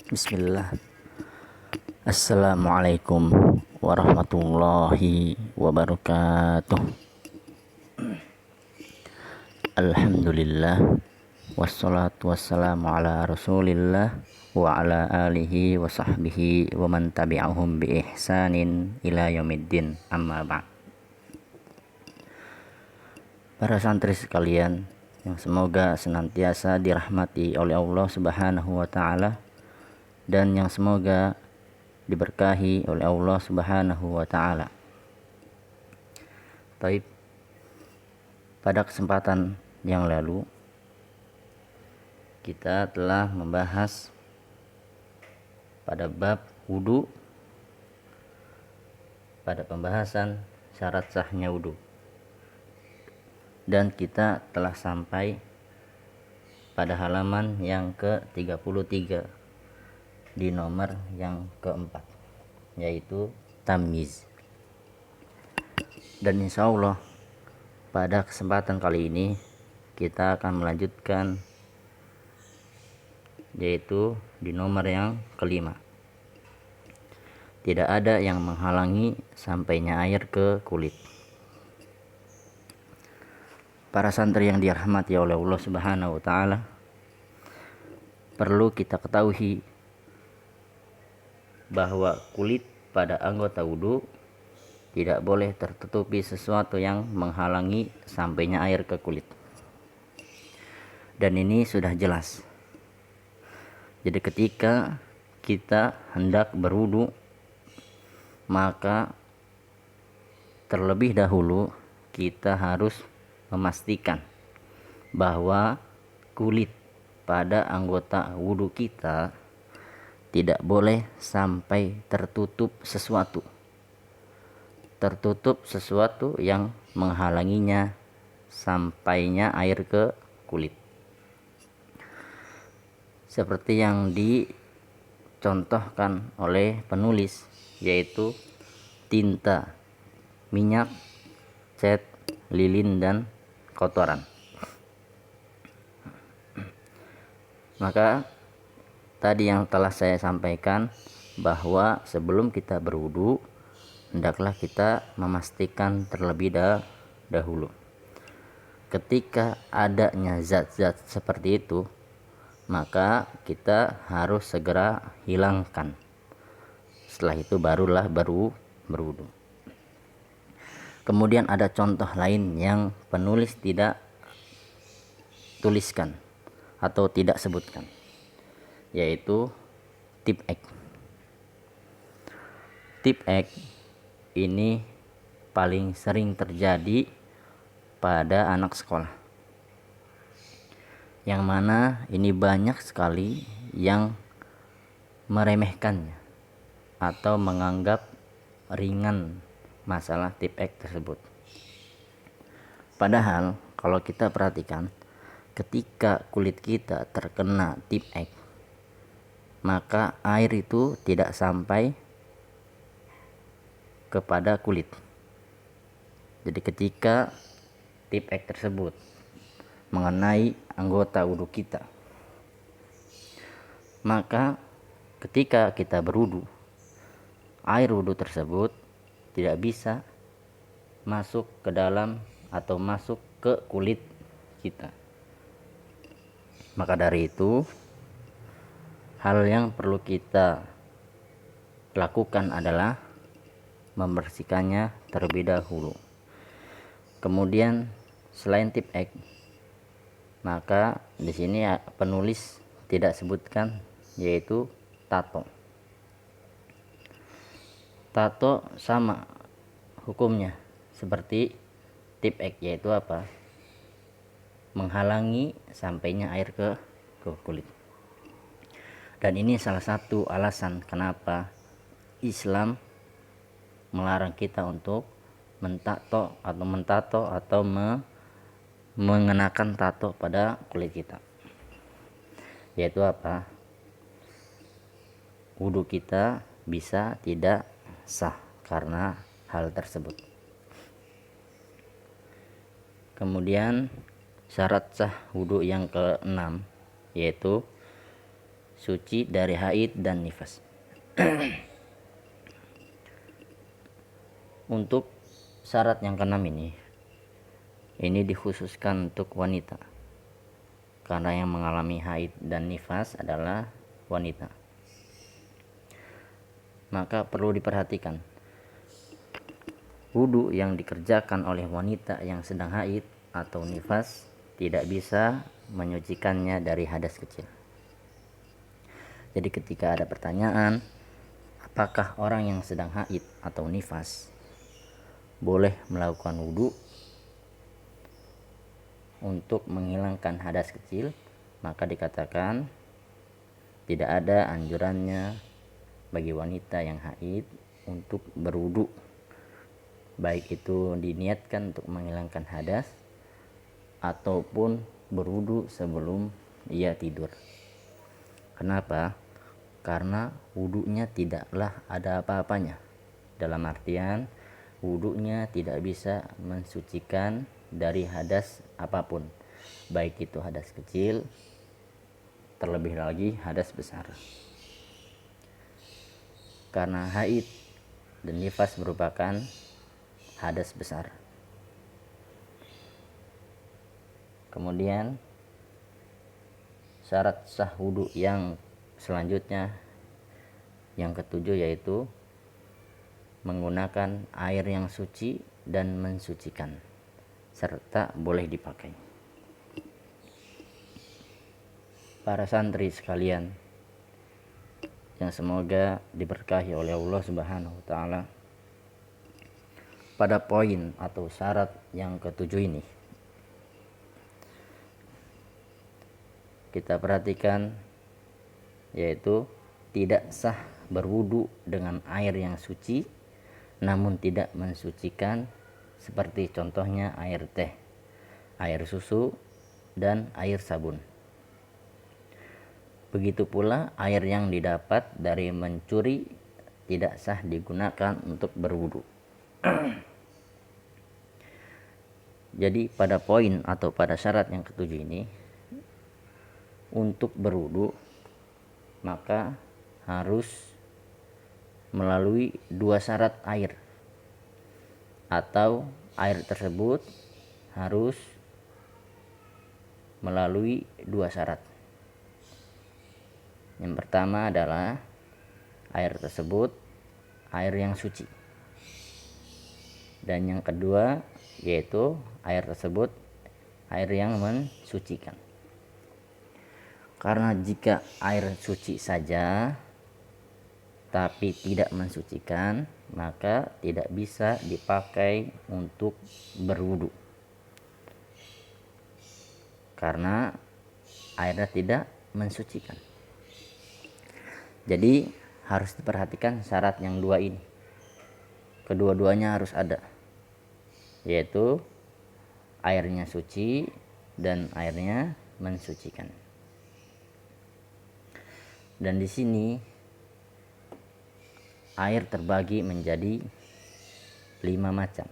Bismillah. Assalamualaikum warahmatullahi wabarakatuh. Alhamdulillah. Wassalatu wassalamu ala rasulillah wa ala alihi wa sahbihi wa man tabi'ahum bi ihsanin ila yaumiddin, amma ba'd. Para santri sekalian yang semoga senantiasa dirahmati oleh Allah Subhanahu wa taala dan yang semoga diberkahi oleh Allah Subhanahu wa taala. Baik, pada kesempatan yang lalu kita telah membahas pada bab wudu, pada pembahasan syarat sahnya wudu, dan kita telah sampai pada halaman yang ke-33 di nomor yang keempat, yaitu tamyiz. Dan insya Allah pada kesempatan kali ini kita akan melanjutkan, yaitu di nomor yang kelima. Tidak ada yang menghalangi sampainya air ke kulit. Para santri yang dirahmati oleh Allah Subhanahu wa taala, perlu kita ketahui bahwa kulit pada anggota wudu tidak boleh tertutupi sesuatu yang menghalangi sampainya air ke kulit. Dan ini sudah jelas. Jadi ketika kita hendak berwudu, maka terlebih dahulu kita harus memastikan bahwa kulit pada anggota wudu kita tidak boleh sampai tertutup sesuatu yang menghalanginya sampainya air ke kulit. Seperti yang dicontohkan oleh penulis, yaitu tinta, minyak, cat, lilin, dan kotoran. Maka tadi yang telah saya sampaikan bahwa sebelum kita berwudu, hendaklah kita memastikan terlebih dahulu. Ketika adanya zat-zat seperti itu, maka kita harus segera hilangkan. Setelah itu barulah berwudu. Kemudian ada contoh lain yang penulis tidak tuliskan atau tidak sebutkan, yaitu tip X. Tip X ini paling sering terjadi pada anak sekolah, yang mana ini banyak sekali yang meremehkannya atau menganggap ringan masalah tip X tersebut. Padahal kalau kita perhatikan, ketika kulit kita terkena tip X, maka air itu tidak sampai kepada kulit. Jadi ketika tip X tersebut mengenai anggota wudu kita, maka ketika kita berwudu, air wudu tersebut tidak bisa masuk ke dalam atau masuk ke kulit kita. Maka dari itu, hal yang perlu kita lakukan adalah membersihkannya terlebih dahulu. Kemudian selain tip X, maka di sini penulis tidak sebutkan, yaitu tato. Tato sama hukumnya seperti tip X, yaitu apa? Menghalangi sampainya air ke kulit. Dan ini salah satu alasan kenapa Islam melarang kita untuk mentato atau mengenakan tato pada kulit kita, yaitu apa? Wudu kita bisa tidak sah karena hal tersebut. Kemudian syarat sah wudu yang ke-6, yaitu suci dari haid dan nifas. Untuk syarat yang keenam ini dikhususkan untuk wanita, karena yang mengalami haid dan nifas adalah wanita. Maka perlu diperhatikan, wudu yang dikerjakan oleh wanita yang sedang haid atau nifas tidak bisa menyucikannya dari hadas kecil. Jadi ketika ada pertanyaan, apakah orang yang sedang haid atau nifas boleh melakukan wudu untuk menghilangkan hadas kecil, maka dikatakan tidak ada anjurannya bagi wanita yang haid untuk berwudu, baik itu diniatkan untuk menghilangkan hadas ataupun berwudu sebelum ia tidur. Kenapa? Karena wudunya tidaklah ada apa-apanya, dalam artian wudunya tidak bisa mensucikan dari hadas apapun, baik itu hadas kecil, terlebih lagi hadas besar. Karena haid dan nifas merupakan hadas besar. Kemudian syarat sah wudu yang selanjutnya, yang ketujuh, yaitu menggunakan air yang suci dan mensucikan serta boleh dipakai. Para santri sekalian yang semoga diberkahi oleh Allah Subhanahu wa taala, pada poin atau syarat yang ketujuh ini kita perhatikan, yaitu tidak sah berwudu dengan air yang suci namun tidak mensucikan, seperti contohnya air teh, air susu, dan air sabun. Begitu pula air yang didapat dari mencuri tidak sah digunakan untuk berwudu. Jadi pada poin atau pada syarat yang ketujuh ini, untuk berwudu maka harus melalui dua syarat air, atau air tersebut harus melalui dua syarat. Yang pertama adalah air tersebut air yang suci, dan yang kedua yaitu air tersebut air yang mensucikan. Karena jika air suci saja tapi tidak mensucikan, maka tidak bisa dipakai untuk berwudu, karena airnya tidak mensucikan. Jadi harus diperhatikan syarat yang dua ini, kedua-duanya harus ada, yaitu airnya suci dan airnya mensucikan. Dan di sini air terbagi menjadi 5 macam.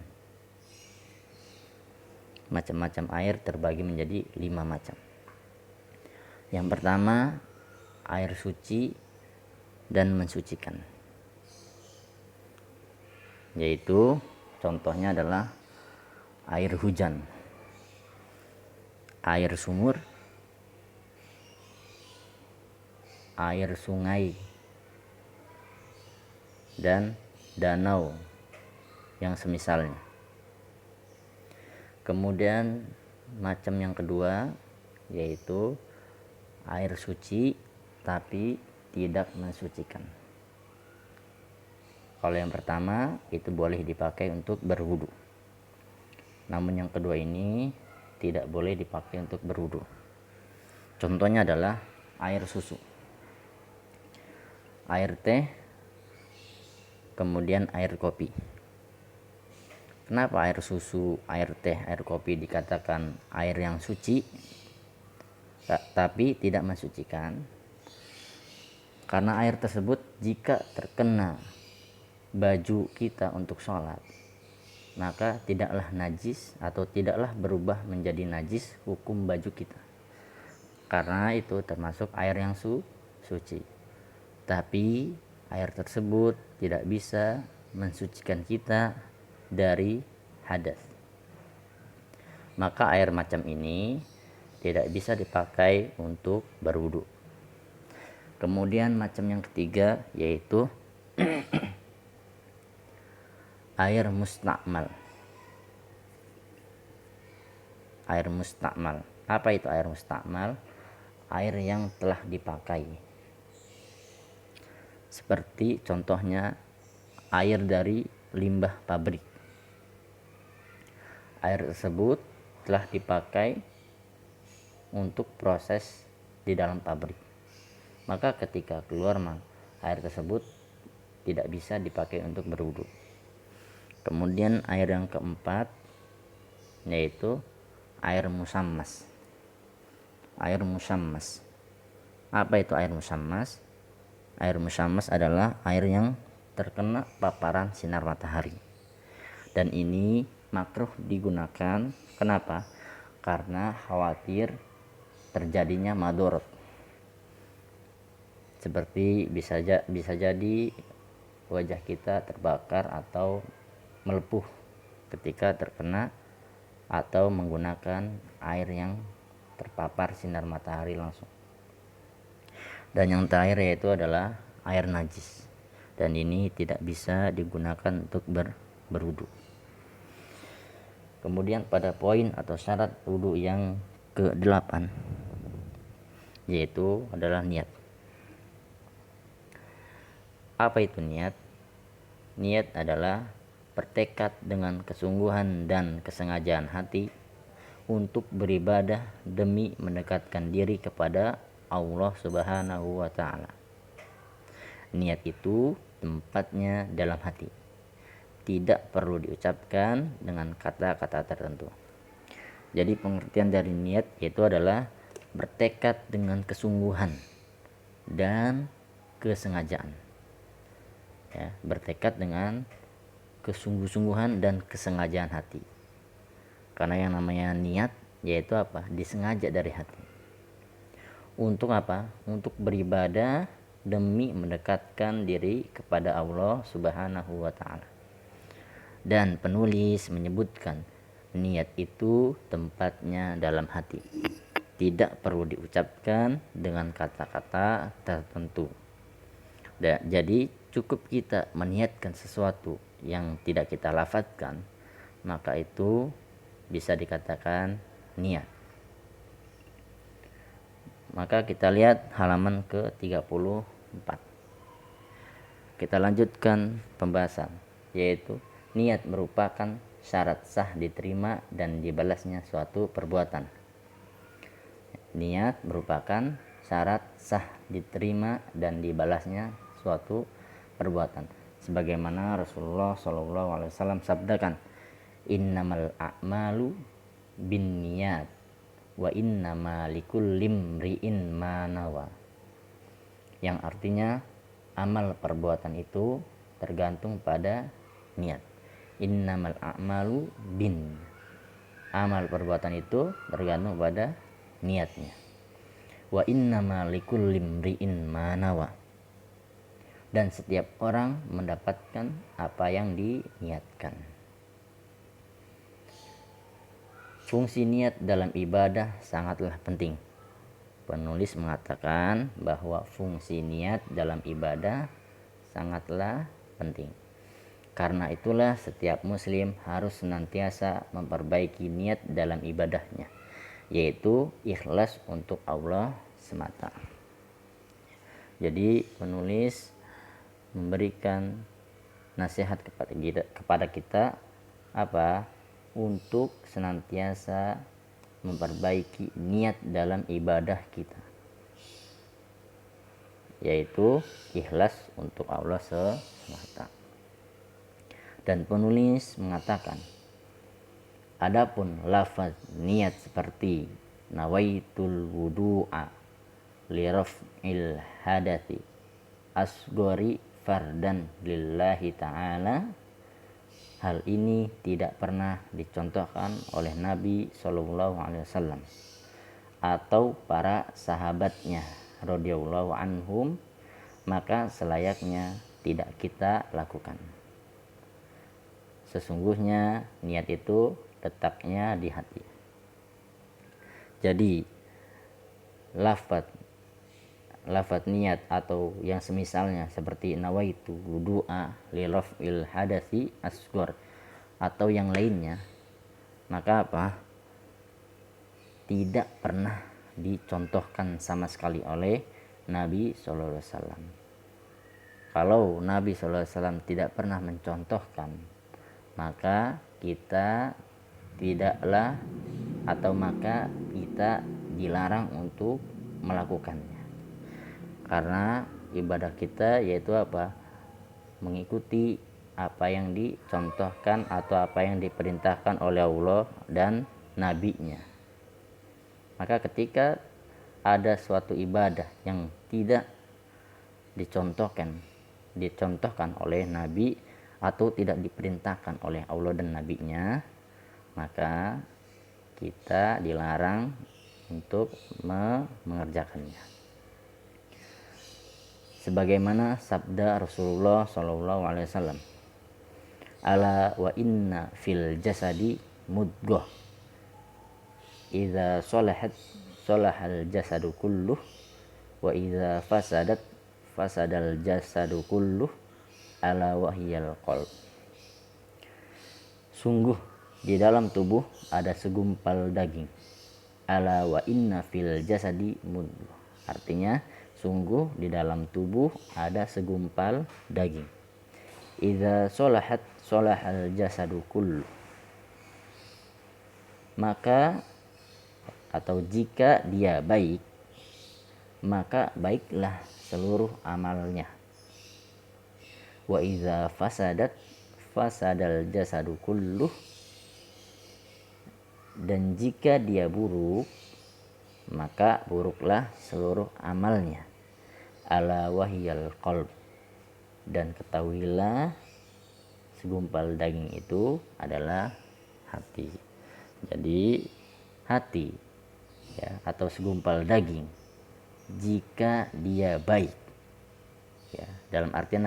Macam-macam air terbagi menjadi 5 macam. Yang pertama, air suci dan mensucikan, yaitu contohnya adalah air hujan, air sumur, air sungai, dan danau yang semisalnya. Kemudian macam yang kedua yaitu air suci tapi tidak mensucikan. Kalau yang pertama itu boleh dipakai untuk berwudu, namun yang kedua ini tidak boleh dipakai untuk berwudu. Contohnya adalah air susu, air teh, kemudian air kopi. Kenapa air susu, air teh, air kopi dikatakan air yang suci tapi tidak mensucikan? Karena air tersebut jika terkena baju kita untuk sholat, maka tidaklah najis atau tidaklah berubah menjadi najis hukum baju kita, karena itu termasuk air yang suci. Tapi air tersebut tidak bisa mensucikan kita dari hadas. Maka air macam ini tidak bisa dipakai untuk berwudu. Kemudian macam yang ketiga yaitu air mustakmal. Air mustakmal. Apa itu air mustakmal? Air yang telah dipakai. Seperti contohnya air dari limbah pabrik. Air tersebut telah dipakai untuk proses di dalam pabrik. Maka ketika keluar air tersebut tidak bisa dipakai untuk berwudu. Kemudian air yang keempat yaitu air musammas. Air musammas. Apa itu air musammas? Air musammas adalah air yang terkena paparan sinar matahari. Dan ini makruh digunakan. Kenapa? Karena khawatir terjadinya madorot. Seperti bisa jadi wajah kita terbakar atau melepuh ketika terkena atau menggunakan air yang terpapar sinar matahari langsung. Dan yang terakhir yaitu adalah air najis, dan ini tidak bisa digunakan untuk berwudu. Kemudian pada poin atau syarat wudu yang ke-8 yaitu adalah niat. Apa itu niat? Niat adalah bertekad dengan kesungguhan dan kesengajaan hati untuk beribadah demi mendekatkan diri kepada Allah Subhanahu wa ta'ala. Niat itu tempatnya dalam hati, tidak perlu diucapkan dengan kata-kata tertentu. Jadi pengertian dari niat yaitu adalah bertekad dengan kesungguhan dan kesengajaan. Ya, bertekad dengan kesungguh-sungguhan dan kesengajaan hati. Karena yang namanya niat yaitu apa? Disengaja dari hati. Untuk apa? Untuk beribadah demi mendekatkan diri kepada Allah Subhanahu wa ta'ala. Dan penulis menyebutkan niat itu tempatnya dalam hati, tidak perlu diucapkan dengan kata-kata tertentu. Jadi cukup kita meniatkan sesuatu yang tidak kita lafadzkan, maka itu bisa dikatakan niat. Maka kita lihat halaman ke-34. Kita lanjutkan pembahasan, yaitu niat merupakan syarat sah diterima dan dibalasnya suatu perbuatan. Niat merupakan syarat sah diterima dan dibalasnya suatu perbuatan. Sebagaimana Rasulullah SAW sabdakan, innamal a'malu binniyat wa innama likulli imri'in ma nawa. Yang artinya amal perbuatan itu tergantung pada niat. Innamal a'malu bin. Amal perbuatan itu tergantung pada niatnya. Wa innama likulli imri'in ma nawa. Dan setiap orang mendapatkan apa yang diniatkan. Fungsi niat dalam ibadah sangatlah penting. Penulis mengatakan bahwa fungsi niat dalam ibadah sangatlah penting. Karena itulah setiap muslim harus senantiasa memperbaiki niat dalam ibadahnya, yaitu ikhlas untuk Allah semata. Jadi penulis memberikan nasihat kepada kita apa? Untuk senantiasa memperbaiki niat dalam ibadah kita, yaitu ikhlas untuk Allah semata. Dan penulis mengatakan, adapun lafaz niat seperti nawaitul wudu'a li raf'il hadathi asgori fardan lillahi ta'ala, hal ini tidak pernah dicontohkan oleh Nabi SAW atau para sahabatnya radhiyallahu anhum, maka selayaknya tidak kita lakukan. Sesungguhnya niat itu letaknya di hati. Jadi lafaz niat atau yang semisalnya seperti nawaitu wudu'a li raf'il hadasi asghar atau yang lainnya, maka tidak pernah dicontohkan sama sekali oleh Nabi sallallahu alaihi wasallam. Kalau Nabi sallallahu alaihi wasallam tidak pernah mencontohkan, maka kita tidaklah atau maka kita dilarang untuk melakukannya. Karena ibadah kita yaitu mengikuti apa yang dicontohkan atau apa yang diperintahkan oleh Allah dan Nabi-Nya. Maka ketika ada suatu ibadah yang tidak dicontohkan oleh Nabi atau tidak diperintahkan oleh Allah dan Nabi-Nya, maka kita dilarang untuk mengerjakannya. Sebagaimana sabda Rasulullah SAW, ala wa inna fil jasadi mudghah idza salahat salahal jasadu kulluh wa idza fasadat fasadal jasadu kulluh ala wahyal qalb. Sungguh di dalam tubuh ada segumpal daging. Ala wa inna fil jasadi mudghah. Artinya sungguh di dalam tubuh ada segumpal daging. Idza salahat salahal jasadu kulluh. Maka atau jika dia baik, maka baiklah seluruh amalnya. Wa idza fasadat fasadal jasadu kulluh. Dan jika dia buruk, maka buruklah seluruh amalnya. Ala wahyal qalb. Dan ketahuilah segumpal daging itu adalah hati. Jadi hati ya, atau segumpal daging jika dia baik ya, dalam artian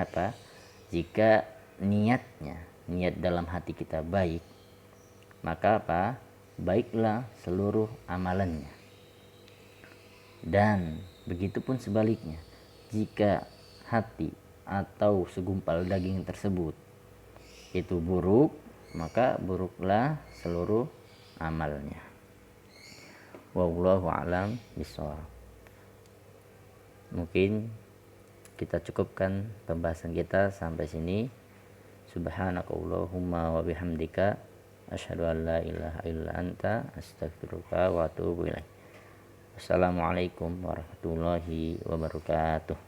jika niat dalam hati kita baik, maka baiklah seluruh amalannya. Dan begitupun sebaliknya, jika hati atau segumpal daging tersebut itu buruk, maka buruklah seluruh amalnya. Wallahu a'lam bishawab. Mungkin kita cukupkan pembahasan kita sampai sini. Subhanakallahumma wa bihamdika asyhadu an la ilaha illa anta astaghfiruka wa atubu ilaik. Assalamualaikum warahmatullahi wabarakatuh.